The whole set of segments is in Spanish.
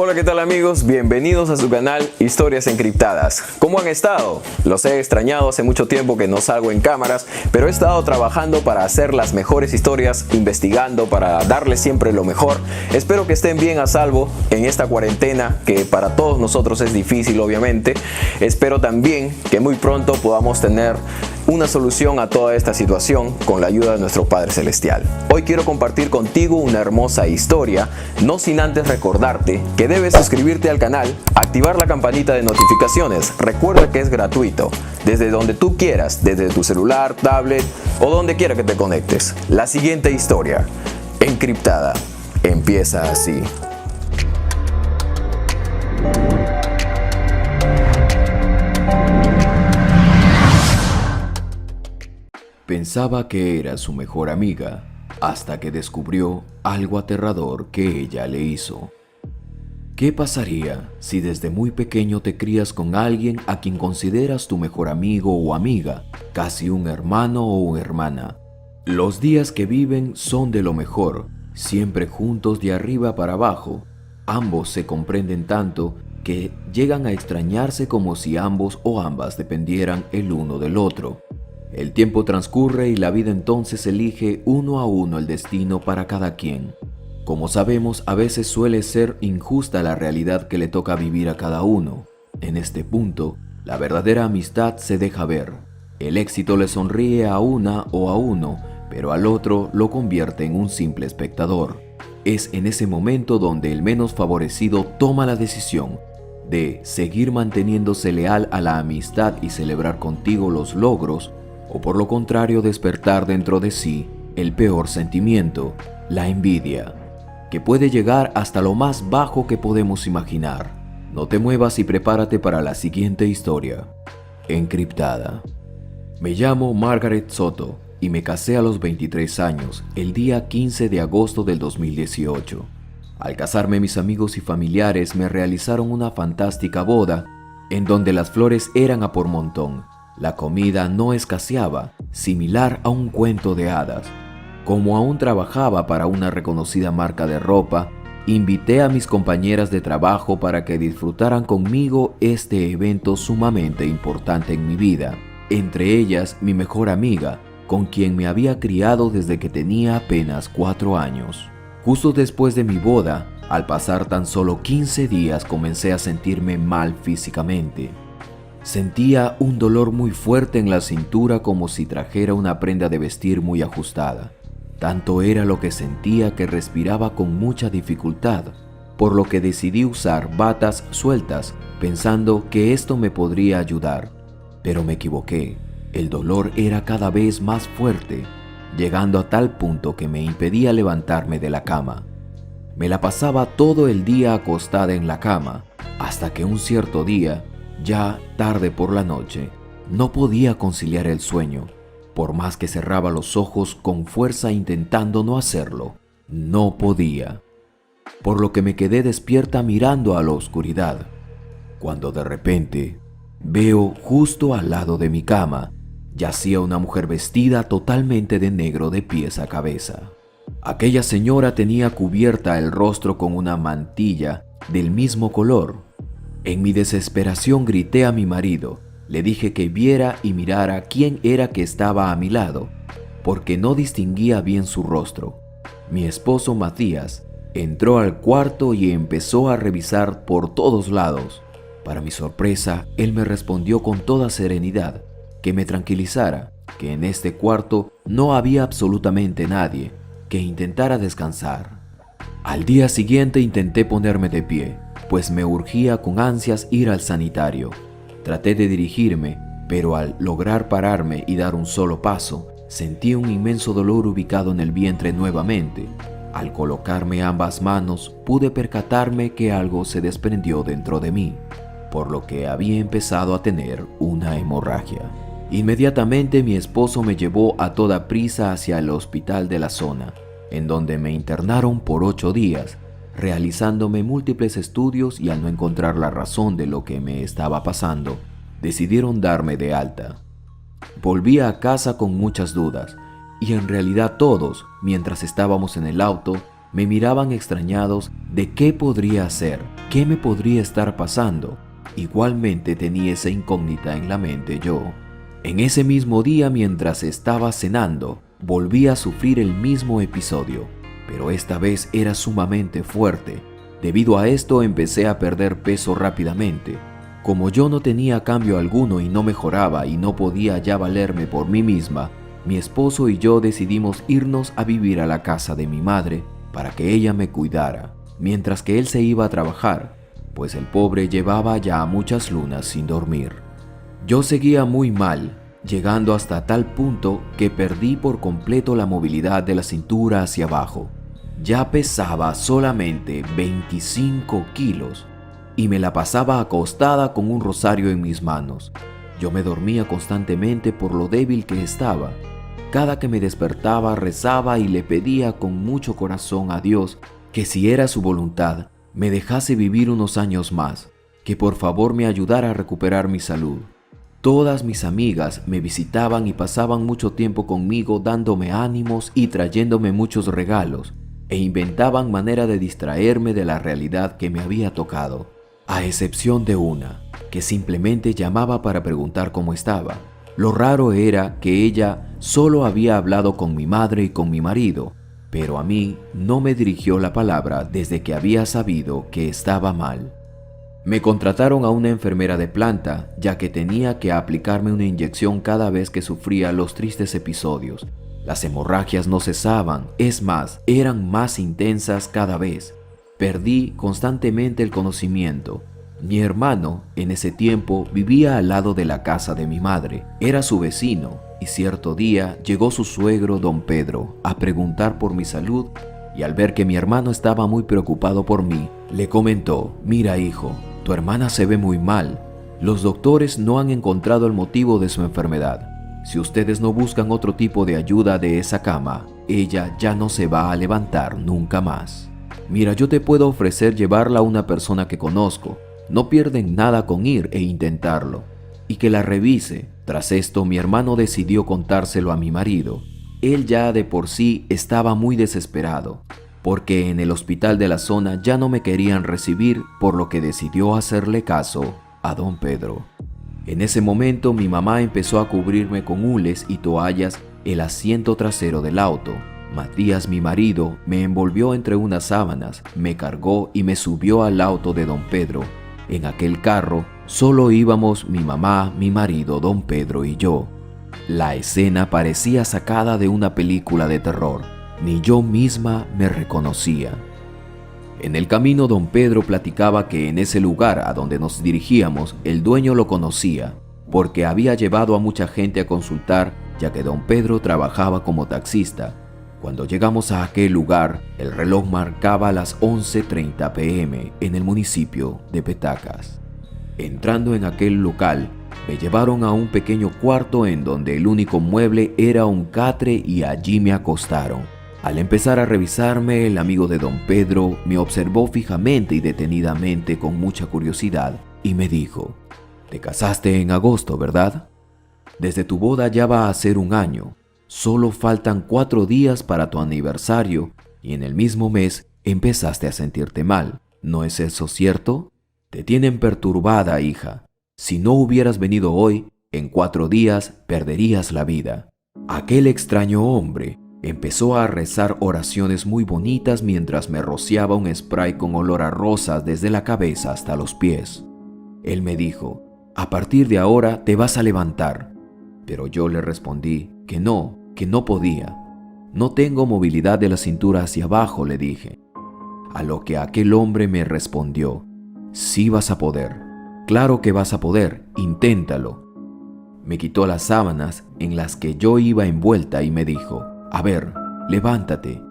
Hola, ¿qué tal amigos? Bienvenidos a su canal Historias Encriptadas. ¿Cómo han estado? Los he extrañado, hace mucho tiempo que no salgo en cámaras, pero he estado trabajando para hacer las mejores historias, investigando para darles siempre lo mejor. Espero que estén bien a salvo en esta cuarentena que para todos nosotros es difícil, obviamente. Espero también que muy pronto podamos tener una solución a toda esta situación con la ayuda de nuestro Padre Celestial. Hoy quiero compartir contigo una hermosa historia, no sin antes recordarte que debes suscribirte al canal, activar la campanita de notificaciones. Recuerda que es gratuito, desde donde tú quieras, desde tu celular, tablet o donde quiera que te conectes. La siguiente historia, encriptada, empieza así. Pensaba que era su mejor amiga, hasta que descubrió algo aterrador que ella le hizo. ¿Qué pasaría si desde muy pequeño te crías con alguien a quien consideras tu mejor amigo o amiga, casi un hermano o hermana? Los días que viven son de lo mejor, siempre juntos de arriba para abajo. Ambos se comprenden tanto que llegan a extrañarse como si ambos o ambas dependieran el uno del otro. El tiempo transcurre y la vida entonces elige uno a uno el destino para cada quien. Como sabemos, a veces suele ser injusta la realidad que le toca vivir a cada uno. En este punto, la verdadera amistad se deja ver. El éxito le sonríe a una o a uno, pero al otro lo convierte en un simple espectador. Es en ese momento donde el menos favorecido toma la decisión de seguir manteniéndose leal a la amistad y celebrar contigo los logros, o por lo contrario despertar dentro de sí el peor sentimiento, la envidia, que puede llegar hasta lo más bajo que podemos imaginar. No te muevas y prepárate para la siguiente historia, encriptada. Me llamo Margaret Soto y me casé a los 23 años, el día 15 de agosto del 2018. Al casarme, mis amigos y familiares me realizaron una fantástica boda, en donde las flores eran a por montón. La comida no escaseaba, similar a un cuento de hadas. Como aún trabajaba para una reconocida marca de ropa, invité a mis compañeras de trabajo para que disfrutaran conmigo este evento sumamente importante en mi vida. Entre ellas, mi mejor amiga, con quien me había criado desde que tenía apenas 4 años. Justo después de mi boda, al pasar tan solo 15 días, comencé a sentirme mal físicamente. Sentía un dolor muy fuerte en la cintura, como si trajera una prenda de vestir muy ajustada. Tanto era lo que sentía que respiraba con mucha dificultad, por lo que decidí usar batas sueltas, pensando que esto me podría ayudar. Pero me equivoqué. El dolor era cada vez más fuerte, llegando a tal punto que me impedía levantarme de la cama. Me la pasaba todo el día acostada en la cama, hasta que un cierto día, ya tarde por la noche, no podía conciliar el sueño. Por más que cerraba los ojos con fuerza intentando no hacerlo, no podía. Por lo que me quedé despierta mirando a la oscuridad, cuando de repente veo justo al lado de mi cama, yacía una mujer vestida totalmente de negro de pies a cabeza. Aquella señora tenía cubierta el rostro con una mantilla del mismo color. En mi desesperación grité a mi marido, le dije que viera y mirara quién era que estaba a mi lado, porque no distinguía bien su rostro. Mi esposo Matías entró al cuarto y empezó a revisar por todos lados. Para mi sorpresa, él me respondió con toda serenidad que me tranquilizara, que en este cuarto no había absolutamente nadie, que intentara descansar. Al día siguiente intenté ponerme de pie, pues me urgía con ansias ir al sanitario. Traté de dirigirme, pero al lograr pararme y dar un solo paso, sentí un inmenso dolor ubicado en el vientre nuevamente. Al colocarme ambas manos, pude percatarme que algo se desprendió dentro de mí, por lo que había empezado a tener una hemorragia. Inmediatamente mi esposo me llevó a toda prisa hacia el hospital de la zona, en donde me internaron por 8 días, realizándome múltiples estudios, y al no encontrar la razón de lo que me estaba pasando, decidieron darme de alta. Volví a casa con muchas dudas, y en realidad todos, mientras estábamos en el auto, me miraban extrañados de qué podría hacer, ¿Qué me podría estar pasando? Igualmente tenía esa incógnita en la mente yo. En ese mismo día, mientras estaba cenando, volví a sufrir el mismo episodio, pero esta vez era sumamente fuerte. Debido a esto empecé a perder peso rápidamente. Como yo no tenía cambio alguno y no mejoraba y no podía ya valerme por mí misma, mi esposo y yo decidimos irnos a vivir a la casa de mi madre para que ella me cuidara, mientras que él se iba a trabajar, pues el pobre llevaba ya muchas lunas sin dormir. Yo seguía muy mal, llegando hasta tal punto que perdí por completo la movilidad de la cintura hacia abajo. Ya pesaba solamente 25 kilos y me la pasaba acostada con un rosario en mis manos. Yo me dormía constantemente por lo débil que estaba. Cada que me despertaba rezaba y le pedía con mucho corazón a Dios que si era su voluntad, me dejase vivir unos años más, que por favor me ayudara a recuperar mi salud. Todas mis amigas me visitaban y pasaban mucho tiempo conmigo dándome ánimos y trayéndome muchos regalos, e inventaban manera de distraerme de la realidad que me había tocado, a excepción de una, que simplemente llamaba para preguntar cómo estaba. Lo raro era que ella solo había hablado con mi madre y con mi marido, pero a mí no me dirigió la palabra desde que había sabido que estaba mal. Me contrataron a una enfermera de planta, ya que tenía que aplicarme una inyección cada vez que sufría los tristes episodios. Las hemorragias no cesaban, es más, eran más intensas cada vez. Perdí constantemente el conocimiento. Mi hermano, en ese tiempo, vivía al lado de la casa de mi madre. Era su vecino, y cierto día llegó su suegro, don Pedro, a preguntar por mi salud, y al ver que mi hermano estaba muy preocupado por mí, le comentó: «Mira, hijo, tu hermana se ve muy mal. Los doctores no han encontrado el motivo de su enfermedad. Si ustedes no buscan otro tipo de ayuda de esa cama, ella ya no se va a levantar nunca más. Mira, yo te puedo ofrecer llevarla a una persona que conozco. No pierden nada con ir e intentarlo. Y que la revise». Tras esto, mi hermano decidió contárselo a mi marido. Él ya de por sí estaba muy desesperado, porque en el hospital de la zona ya no me querían recibir, por lo que decidió hacerle caso a don Pedro. En ese momento mi mamá empezó a cubrirme con hules y toallas el asiento trasero del auto. Matías, mi marido, me envolvió entre unas sábanas, me cargó y me subió al auto de don Pedro. En aquel carro solo íbamos mi mamá, mi marido, don Pedro y yo. La escena parecía sacada de una película de terror. Ni yo misma me reconocía. En el camino don Pedro platicaba que en ese lugar a donde nos dirigíamos el dueño lo conocía, porque había llevado a mucha gente a consultar, ya que don Pedro trabajaba como taxista. Cuando llegamos a aquel lugar, el reloj marcaba las 11:30 p.m. en el municipio de Petacas. Entrando en aquel local, me llevaron a un pequeño cuarto en donde el único mueble era un catre y allí me acostaron. Al empezar a revisarme, el amigo de don Pedro me observó fijamente y detenidamente con mucha curiosidad y me dijo: «Te casaste en agosto, ¿verdad? Desde tu boda ya va a ser un año. Solo faltan 4 días para tu aniversario y en el mismo mes empezaste a sentirte mal. ¿No es eso cierto? Te tienen perturbada, hija. Si no hubieras venido hoy, en 4 días perderías la vida». Aquel extraño hombre empezó a rezar oraciones muy bonitas mientras me rociaba un spray con olor a rosas desde la cabeza hasta los pies. Él me dijo: «A partir de ahora te vas a levantar». Pero yo le respondí que no podía. «No tengo movilidad de la cintura hacia abajo», le dije. A lo que aquel hombre me respondió: «Sí vas a poder. Claro que vas a poder, inténtalo». Me quitó las sábanas en las que yo iba envuelta y me dijo: «A ver, levántate».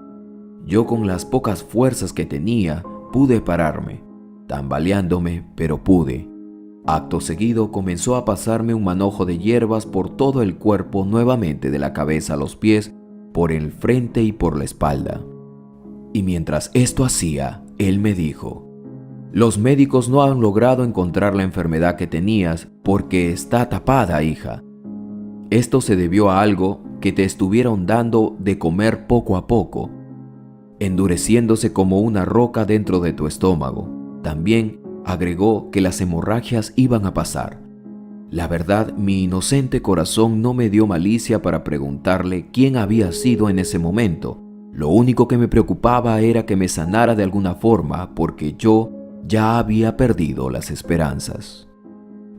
Yo, con las pocas fuerzas que tenía, pude pararme, tambaleándome, pero pude. Acto seguido comenzó a pasarme un manojo de hierbas por todo el cuerpo, nuevamente de la cabeza a los pies, por el frente y por la espalda. Y mientras esto hacía, él me dijo: «Los médicos no han logrado encontrar la enfermedad que tenías porque está tapada, hija. Esto se debió a algo que te estuvieron dando de comer poco a poco, endureciéndose como una roca dentro de tu estómago. También agregó que las hemorragias iban a pasar. La verdad, mi inocente corazón no me dio malicia para preguntarle quién había sido en ese momento. Lo único que me preocupaba era que me sanara de alguna forma, porque yo ya había perdido las esperanzas.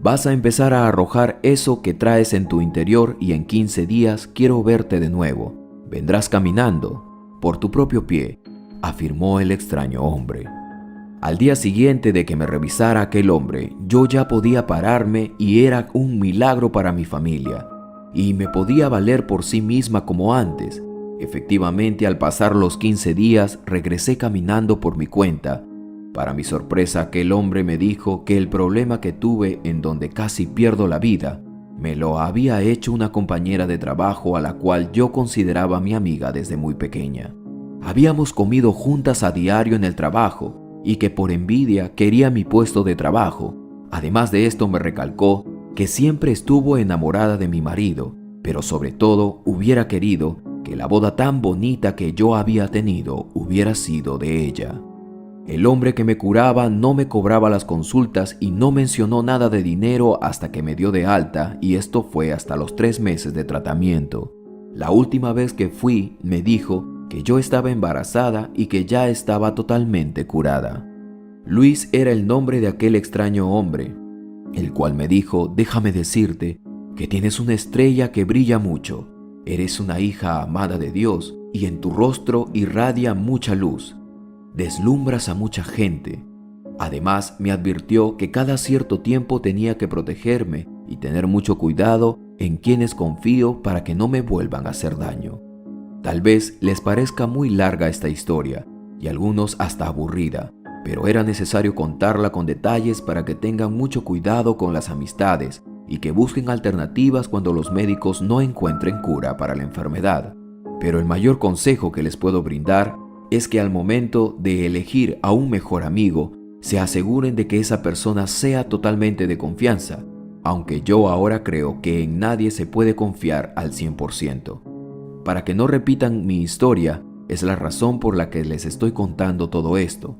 Vas a empezar a arrojar eso que traes en tu interior y en 15 días quiero verte de nuevo. Vendrás caminando por tu propio pie, afirmó el extraño hombre. Al día siguiente de que me revisara aquel hombre, yo ya podía pararme y era un milagro para mi familia, y me podía valer por sí misma como antes. Efectivamente, al pasar los 15 días, regresé caminando por mi cuenta. Para mi sorpresa, aquel hombre me dijo que el problema que tuve en donde casi pierdo la vida, me lo había hecho una compañera de trabajo a la cual yo consideraba mi amiga desde muy pequeña. Habíamos comido juntas a diario en el trabajo, y que por envidia quería mi puesto de trabajo. Además de esto me recalcó que siempre estuvo enamorada de mi marido, pero sobre todo hubiera querido que la boda tan bonita que yo había tenido hubiera sido de ella. El hombre que me curaba no me cobraba las consultas y no mencionó nada de dinero hasta que me dio de alta, y esto fue hasta los 3 meses de tratamiento. La última vez que fui me dijo que yo estaba embarazada y que ya estaba totalmente curada. Luis era el nombre de aquel extraño hombre, el cual me dijo: déjame decirte que tienes una estrella que brilla mucho, eres una hija amada de Dios y en tu rostro irradia mucha luz, deslumbras a mucha gente. Además me advirtió que cada cierto tiempo tenía que protegerme y tener mucho cuidado en quienes confío para que no me vuelvan a hacer daño. Tal vez les parezca muy larga esta historia y a algunos hasta aburrida, pero era necesario contarla con detalles para que tengan mucho cuidado con las amistades y que busquen alternativas cuando los médicos no encuentren cura para la enfermedad. Pero el mayor consejo que les puedo brindar es que al momento de elegir a un mejor amigo, se aseguren de que esa persona sea totalmente de confianza, aunque yo ahora creo que en nadie se puede confiar al 100%. Para que no repitan mi historia, es la razón por la que les estoy contando todo esto.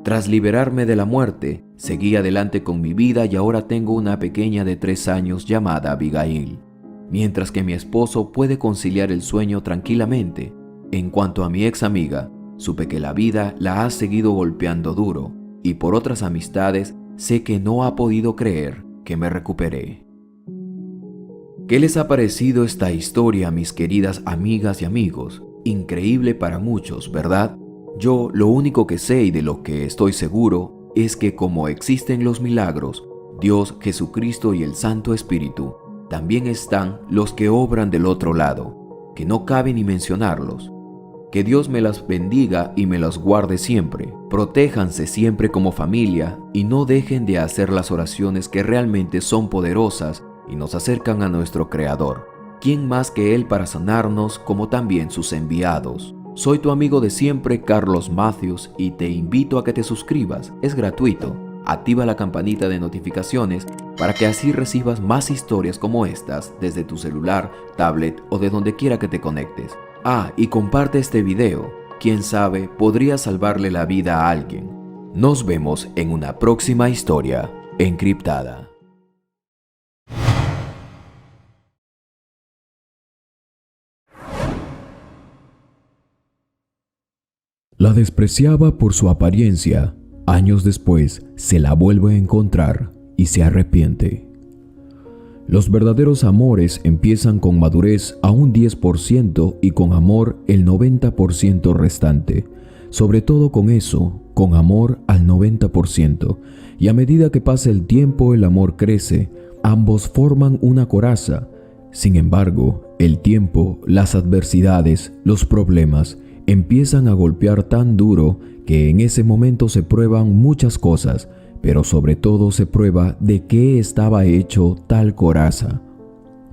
Tras liberarme de la muerte, seguí adelante con mi vida y ahora tengo una pequeña de 3 años llamada Abigail, mientras que mi esposo puede conciliar el sueño tranquilamente. En cuanto a mi ex amiga, supe que la vida la ha seguido golpeando duro y por otras amistades sé que no ha podido creer que me recuperé. ¿Qué les ha parecido esta historia, mis queridas amigas y amigos? Increíble para muchos, ¿verdad? Yo lo único que sé y de lo que estoy seguro es que como existen los milagros, Dios, Jesucristo y el Santo Espíritu, también están los que obran del otro lado, que no cabe ni mencionarlos. Que Dios me las bendiga y me las guarde siempre. Protéjanse siempre como familia y no dejen de hacer las oraciones que realmente son poderosas y nos acercan a nuestro Creador. ¿Quién más que Él para sanarnos, como también sus enviados? Soy tu amigo de siempre, Carlos Matthews, y te invito a que te suscribas. Es gratuito. Activa la campanita de notificaciones para que así recibas más historias como estas desde tu celular, tablet o de donde quiera que te conectes. Y comparte este video. Quién sabe, podría salvarle la vida a alguien. Nos vemos en una próxima historia encriptada. La despreciaba por su apariencia. Años después, se la vuelve a encontrar y se arrepiente. Los verdaderos amores empiezan con madurez a un 10% y con amor el 90% restante. Sobre todo con eso, con amor al 90%. Y a medida que pasa el tiempo, el amor crece. Ambos forman una coraza. Sin embargo, el tiempo, las adversidades, los problemas empiezan a golpear tan duro que en ese momento se prueban muchas cosas, pero sobre todo se prueba de qué estaba hecho tal coraza.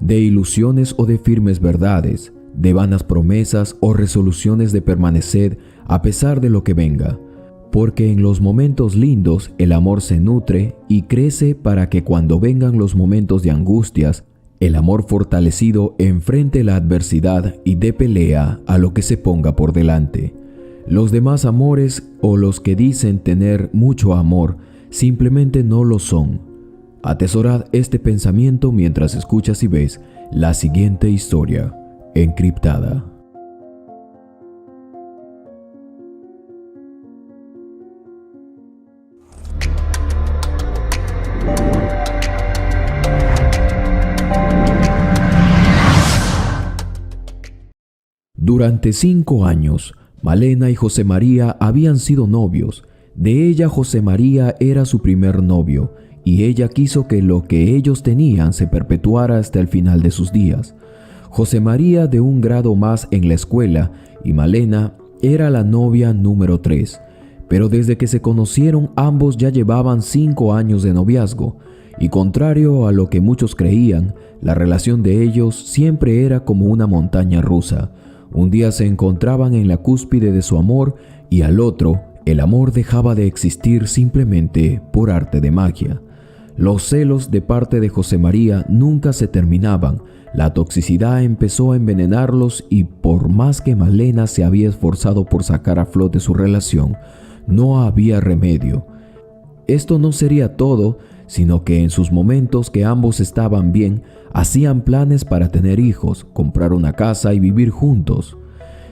De ilusiones o de firmes verdades, de vanas promesas o resoluciones de permanecer a pesar de lo que venga. Porque en los momentos lindos el amor se nutre y crece para que cuando vengan los momentos de angustias, el amor fortalecido enfrente la adversidad y dé pelea a lo que se ponga por delante. Los demás amores o los que dicen tener mucho amor simplemente no lo son. Atesorad este pensamiento mientras escuchas y ves la siguiente historia encriptada. Durante 5 años, Malena y José María habían sido novios. De ella, José María era su primer novio, y ella quiso que lo que ellos tenían se perpetuara hasta el final de sus días. José María de un grado más en la escuela y Malena era la novia número 3. Pero desde que se conocieron ambos ya llevaban 5 años de noviazgo, y contrario a lo que muchos creían, la relación de ellos siempre era como una montaña rusa. Un día se encontraban en la cúspide de su amor y al otro, el amor dejaba de existir simplemente por arte de magia. Los celos de parte de José María nunca se terminaban, la toxicidad empezó a envenenarlos y por más que Malena se había esforzado por sacar a flote su relación, no había remedio. Esto no sería todo, sino que en sus momentos que ambos estaban bien, hacían planes para tener hijos, comprar una casa y vivir juntos.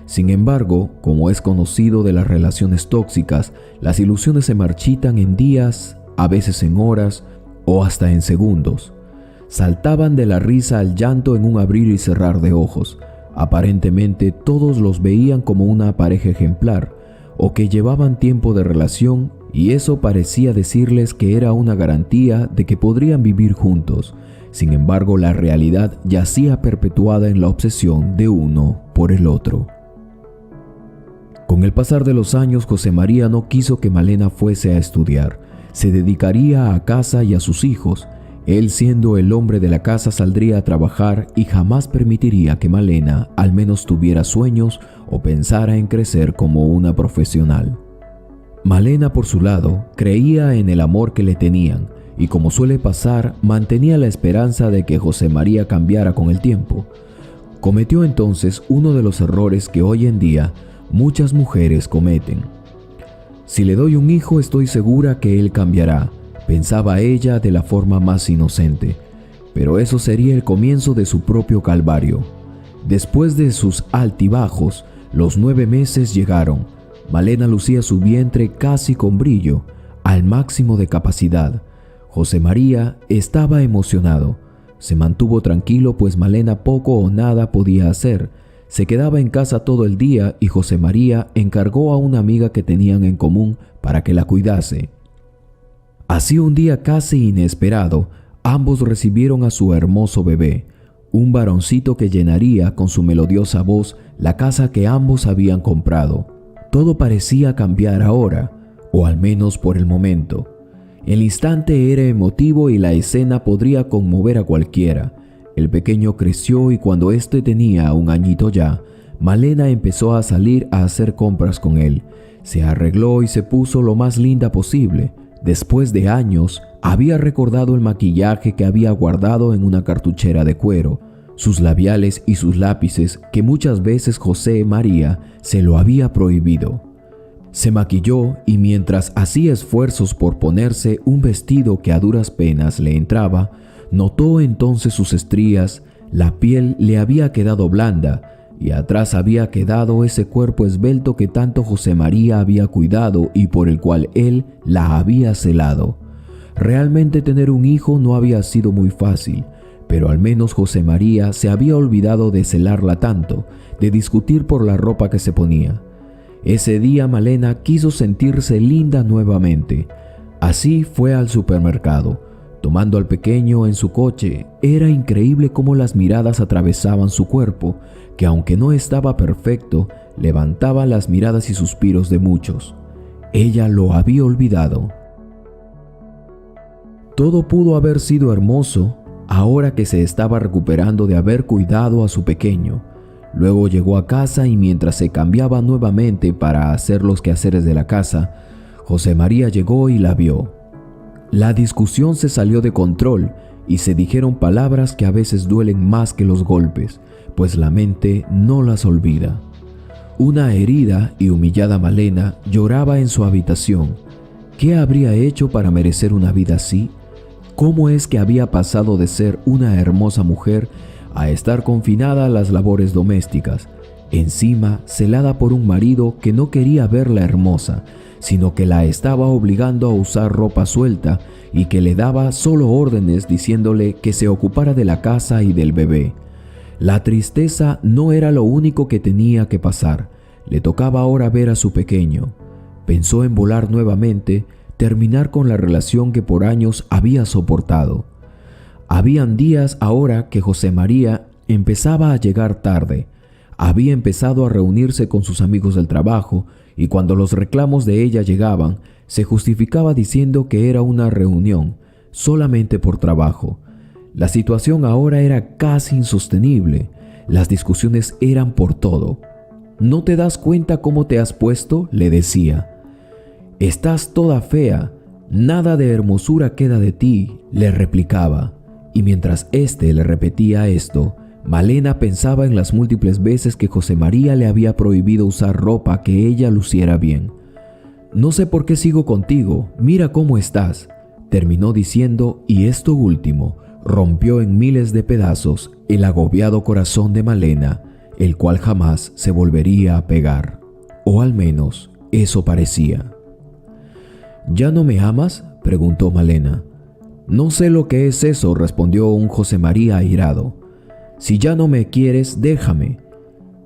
Sin embargo, como es conocido de las relaciones tóxicas, las ilusiones se marchitan en días, a veces en horas o hasta en segundos. Saltaban de la risa al llanto en un abrir y cerrar de ojos. Aparentemente todos los veían como una pareja ejemplar o que llevaban tiempo de relación y eso parecía decirles que era una garantía de que podrían vivir juntos. Sin embargo, la realidad yacía perpetuada en la obsesión de uno por el otro. Con el pasar de los años, José María no quiso que Malena fuese a estudiar. Se dedicaría a casa y a sus hijos. Él, siendo el hombre de la casa, saldría a trabajar y jamás permitiría que Malena al menos tuviera sueños o pensara en crecer como una profesional. Malena, por su lado, creía en el amor que le tenían y, como suele pasar, mantenía la esperanza de que José María cambiara con el tiempo. Cometió entonces uno de los errores que hoy en día muchas mujeres cometen. Si le doy un hijo, estoy segura que él cambiará, pensaba ella de la forma más inocente, pero eso sería el comienzo de su propio calvario. Después de sus altibajos, los 9 meses llegaron. Malena lucía su vientre casi con brillo, al máximo de capacidad. José María estaba emocionado. Se mantuvo tranquilo pues Malena poco o nada podía hacer. Se quedaba en casa todo el día y José María encargó a una amiga que tenían en común para que la cuidase. Así un día casi inesperado, ambos recibieron a su hermoso bebé, un varoncito que llenaría con su melodiosa voz la casa que ambos habían comprado. Todo parecía cambiar ahora, o al menos por el momento. El instante era emotivo y la escena podría conmover a cualquiera. El pequeño creció y cuando éste tenía 1 añito ya, Malena empezó a salir a hacer compras con él. Se arregló y se puso lo más linda posible. Después de años, había recordado el maquillaje que había guardado en una cartuchera de cuero, sus labiales y sus lápices que muchas veces José María se lo había prohibido. Se maquilló y mientras hacía esfuerzos por ponerse un vestido que a duras penas le entraba, notó entonces sus estrías, la piel le había quedado blanda y atrás había quedado ese cuerpo esbelto que tanto José María había cuidado y por el cual él la había celado. Realmente tener un hijo no había sido muy fácil, pero al menos José María se había olvidado de celarla tanto, de discutir por la ropa que se ponía. Ese día Malena quiso sentirse linda nuevamente. Así fue al supermercado, tomando al pequeño en su coche. Era increíble cómo las miradas atravesaban su cuerpo, que aunque no estaba perfecto, levantaba las miradas y suspiros de muchos. Ella lo había olvidado. Todo pudo haber sido hermoso ahora que se estaba recuperando de haber cuidado a su pequeño. Luego llegó a casa y mientras se cambiaba nuevamente para hacer los quehaceres de la casa, José María llegó y la vio. La discusión se salió de control y se dijeron palabras que a veces duelen más que los golpes, pues la mente no las olvida. Una herida y humillada Malena lloraba en su habitación. ¿Qué habría hecho para merecer una vida así? ¿Cómo es que había pasado de ser una hermosa mujer a estar confinada a las labores domésticas, encima celada por un marido que no quería verla hermosa, sino que la estaba obligando a usar ropa suelta y que le daba solo órdenes diciéndole que se ocupara de la casa y del bebé? La tristeza no era lo único que tenía que pasar. Le tocaba ahora ver a su pequeño. Pensó en volar nuevamente, terminar con la relación que por años había soportado. Habían días ahora que José María empezaba a llegar tarde. Había empezado a reunirse con sus amigos del trabajo y cuando los reclamos de ella llegaban, se justificaba diciendo que era una reunión solamente por trabajo. La situación ahora era casi insostenible. Las discusiones eran por todo. ¿No te das cuenta cómo te has puesto?, le decía. Estás toda fea, nada de hermosura queda de ti, le replicaba. Y mientras éste le repetía esto, Malena pensaba en las múltiples veces que José María le había prohibido usar ropa que ella luciera bien. No sé por qué sigo contigo, mira cómo estás, terminó diciendo, y esto último rompió en miles de pedazos el agobiado corazón de Malena, el cual jamás se volvería a pegar, o al menos eso parecía. ¿Ya no me amas?, preguntó Malena. No sé lo que es eso, respondió un José María airado. Si ya no me quieres, déjame.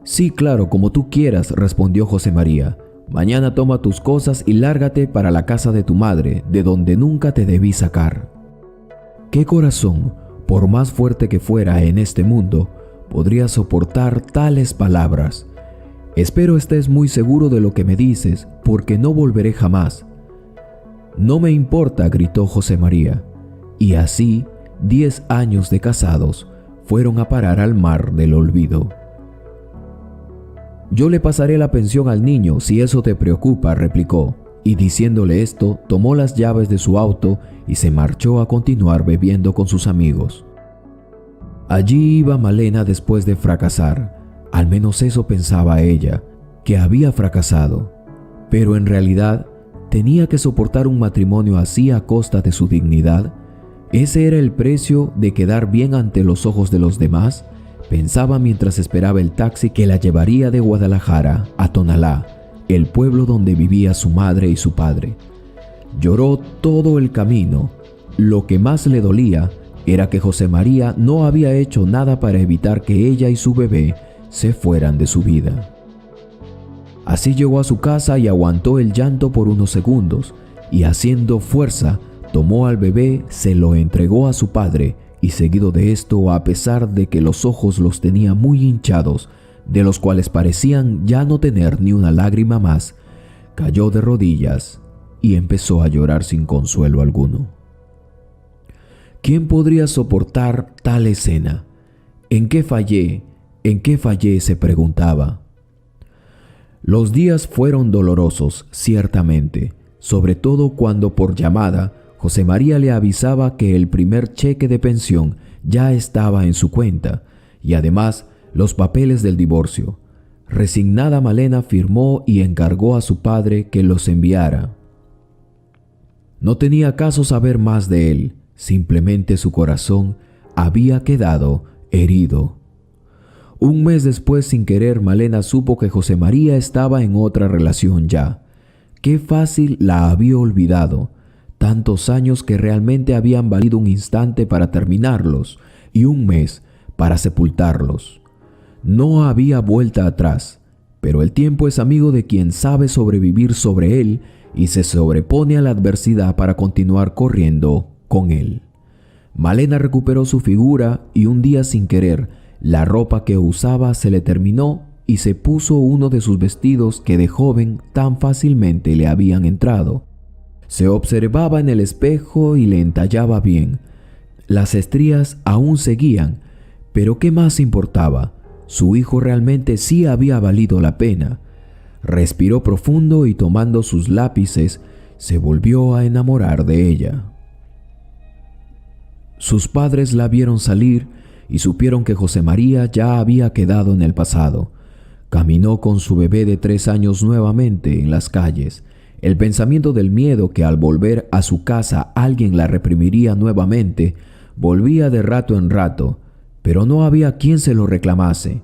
Sí, claro, como tú quieras, respondió José María. Mañana toma tus cosas y lárgate para la casa de tu madre, de donde nunca te debí sacar. ¿Qué corazón, por más fuerte que fuera en este mundo, podría soportar tales palabras? Espero estés muy seguro de lo que me dices, porque no volveré jamás. No me importa, gritó José María. Y así, 10 años de casados fueron a parar al mar del olvido. Yo le pasaré la pensión al niño, si eso te preocupa, replicó, y diciéndole esto, tomó las llaves de su auto y se marchó a continuar bebiendo con sus amigos. Allí iba Malena después de fracasar, al menos eso pensaba ella, que había fracasado, pero en realidad tenía que soportar un matrimonio así a costa de su dignidad. ¿Ese era el precio de quedar bien ante los ojos de los demás?, pensaba mientras esperaba el taxi que la llevaría de Guadalajara a Tonalá, el pueblo donde vivía su madre y su padre. Lloró todo el camino. Lo que más le dolía era que José María no había hecho nada para evitar que ella y su bebé se fueran de su vida. Así llegó a su casa y aguantó el llanto por unos segundos, y haciendo fuerza, tomó al bebé, se lo entregó a su padre, y seguido de esto, a pesar de que los ojos los tenía muy hinchados, de los cuales parecían ya no tener ni una lágrima más, cayó de rodillas y empezó a llorar sin consuelo alguno. ¿Quién podría soportar tal escena? ¿En qué fallé? ¿En qué fallé?, se preguntaba. Los días fueron dolorosos, ciertamente, sobre todo cuando por llamada José María le avisaba que el primer cheque de pensión ya estaba en su cuenta y además los papeles del divorcio. Resignada, Malena firmó y encargó a su padre que los enviara. No tenía caso saber más de él, simplemente su corazón había quedado herido. Un mes después, sin querer, Malena supo que José María estaba en otra relación ya. Qué fácil la había olvidado. Tantos años que realmente habían valido un instante para terminarlos y un mes para sepultarlos. No había vuelta atrás, pero el tiempo es amigo de quien sabe sobrevivir sobre él y se sobrepone a la adversidad para continuar corriendo con él. Malena recuperó su figura y un día, sin querer, la ropa que usaba se le terminó y se puso uno de sus vestidos que de joven tan fácilmente le habían entrado. Se observaba en el espejo y le entallaba bien. Las estrías aún seguían, pero ¿qué más importaba? Su hijo realmente sí había valido la pena. Respiró profundo y tomando sus lápices, se volvió a enamorar de ella. Sus padres la vieron salir y supieron que José María ya había quedado en el pasado. Caminó con su bebé de 3 años nuevamente en las calles. El pensamiento del miedo que al volver a su casa alguien la reprimiría nuevamente volvía de rato en rato, pero no había quien se lo reclamase.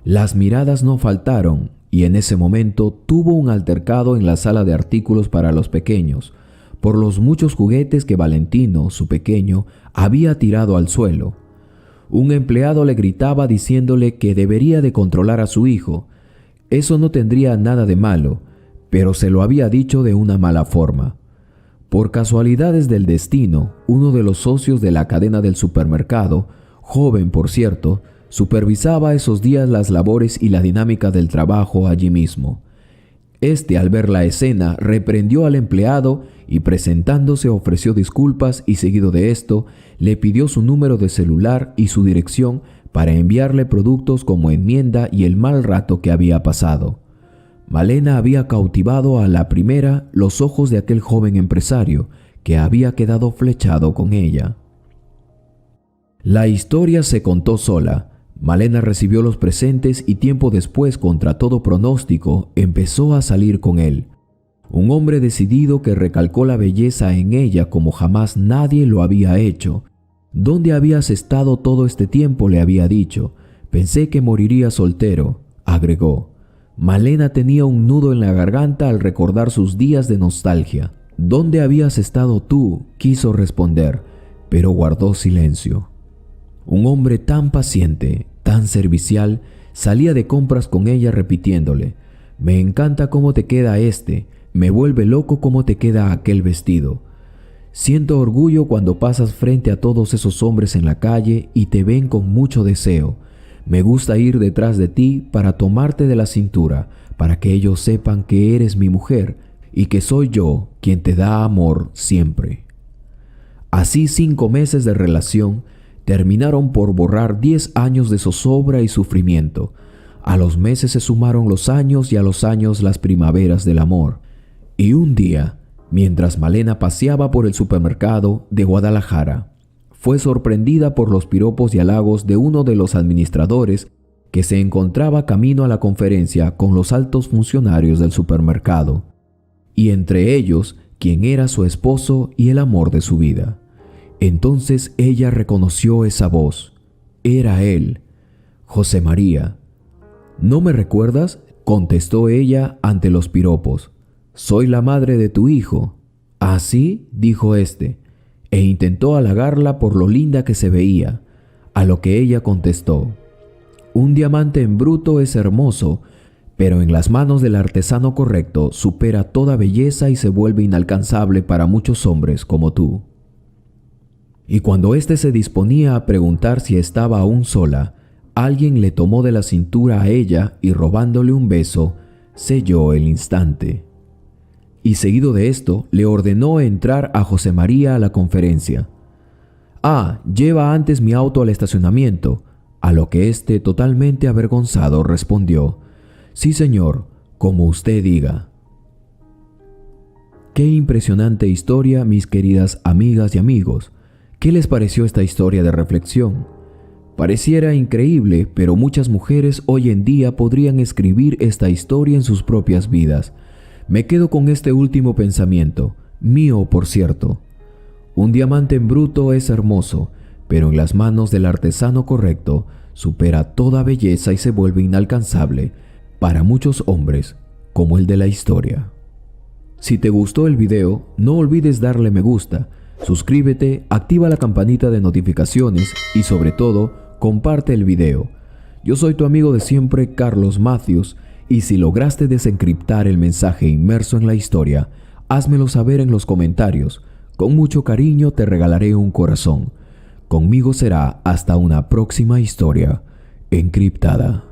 Las miradas no faltaron y en ese momento tuvo un altercado en la sala de artículos para los pequeños, por los muchos juguetes que Valentino, su pequeño, había tirado al suelo. Un empleado le gritaba diciéndole que debería de controlar a su hijo. Eso no tendría nada de malo, pero se lo había dicho de una mala forma. Por casualidades del destino, uno de los socios de la cadena del supermercado, joven por cierto, supervisaba esos días las labores y la dinámica del trabajo allí mismo. Al ver la escena, reprendió al empleado y presentándose ofreció disculpas y seguido de esto, le pidió su número de celular y su dirección para enviarle productos como enmienda y el mal rato que había pasado. Malena había cautivado a la primera los ojos de aquel joven empresario que había quedado flechado con ella. La historia se contó sola. Malena recibió los presentes y tiempo después, contra todo pronóstico, empezó a salir con él. Un hombre decidido que recalcó la belleza en ella como jamás nadie lo había hecho. ¿Dónde habías estado todo este tiempo?, le había dicho. Pensé que moriría soltero, agregó. Malena tenía un nudo en la garganta al recordar sus días de nostalgia. ¿Dónde habías estado tú?, quiso responder, pero guardó silencio. Un hombre tan paciente, tan servicial, salía de compras con ella repitiéndole: «Me encanta cómo te queda me vuelve loco cómo te queda aquel vestido. Siento orgullo cuando pasas frente a todos esos hombres en la calle y te ven con mucho deseo. Me gusta ir detrás de ti para tomarte de la cintura, para que ellos sepan que eres mi mujer y que soy yo quien te da amor siempre». Así 5 meses de relación terminaron por borrar 10 años de zozobra y sufrimiento. A los meses se sumaron los años y a los años las primaveras del amor. Y un día, mientras Malena paseaba por el supermercado de Guadalajara, fue sorprendida por los piropos y halagos de uno de los administradores que se encontraba camino a la conferencia con los altos funcionarios del supermercado, y entre ellos quien era su esposo y el amor de su vida. Entonces ella reconoció esa voz. Era él, José María. «¿No me recuerdas?», contestó ella ante los piropos. «Soy la madre de tu hijo». «¿Ah, sí?», dijo e intentó halagarla por lo linda que se veía, a lo que ella contestó: «Un diamante en bruto es hermoso, pero en las manos del artesano correcto supera toda belleza y se vuelve inalcanzable para muchos hombres como tú». Y cuando se disponía a preguntar si estaba aún sola, alguien le tomó de la cintura a ella y robándole un beso, selló el instante. Y seguido de esto, le ordenó entrar a José María a la conferencia. «Ah, lleva antes mi auto al estacionamiento», a lo que totalmente avergonzado respondió: «Sí, señor, como usted diga». Qué impresionante historia, mis queridas amigas y amigos. ¿Qué les pareció esta historia de reflexión? Pareciera increíble, pero muchas mujeres hoy en día podrían escribir esta historia en sus propias vidas. Me quedo con este último pensamiento, mío por cierto. Un diamante en bruto es hermoso, pero en las manos del artesano correcto supera toda belleza y se vuelve inalcanzable para muchos hombres como el de la historia. Si te gustó el video, no olvides darle me gusta, suscríbete, activa la campanita de notificaciones y sobre todo, comparte el video. Yo soy tu amigo de siempre, Carlos Matthews, y si lograste desencriptar el mensaje inmerso en la historia, házmelo saber en los comentarios. Con mucho cariño te regalaré un corazón. Conmigo será hasta una próxima historia encriptada.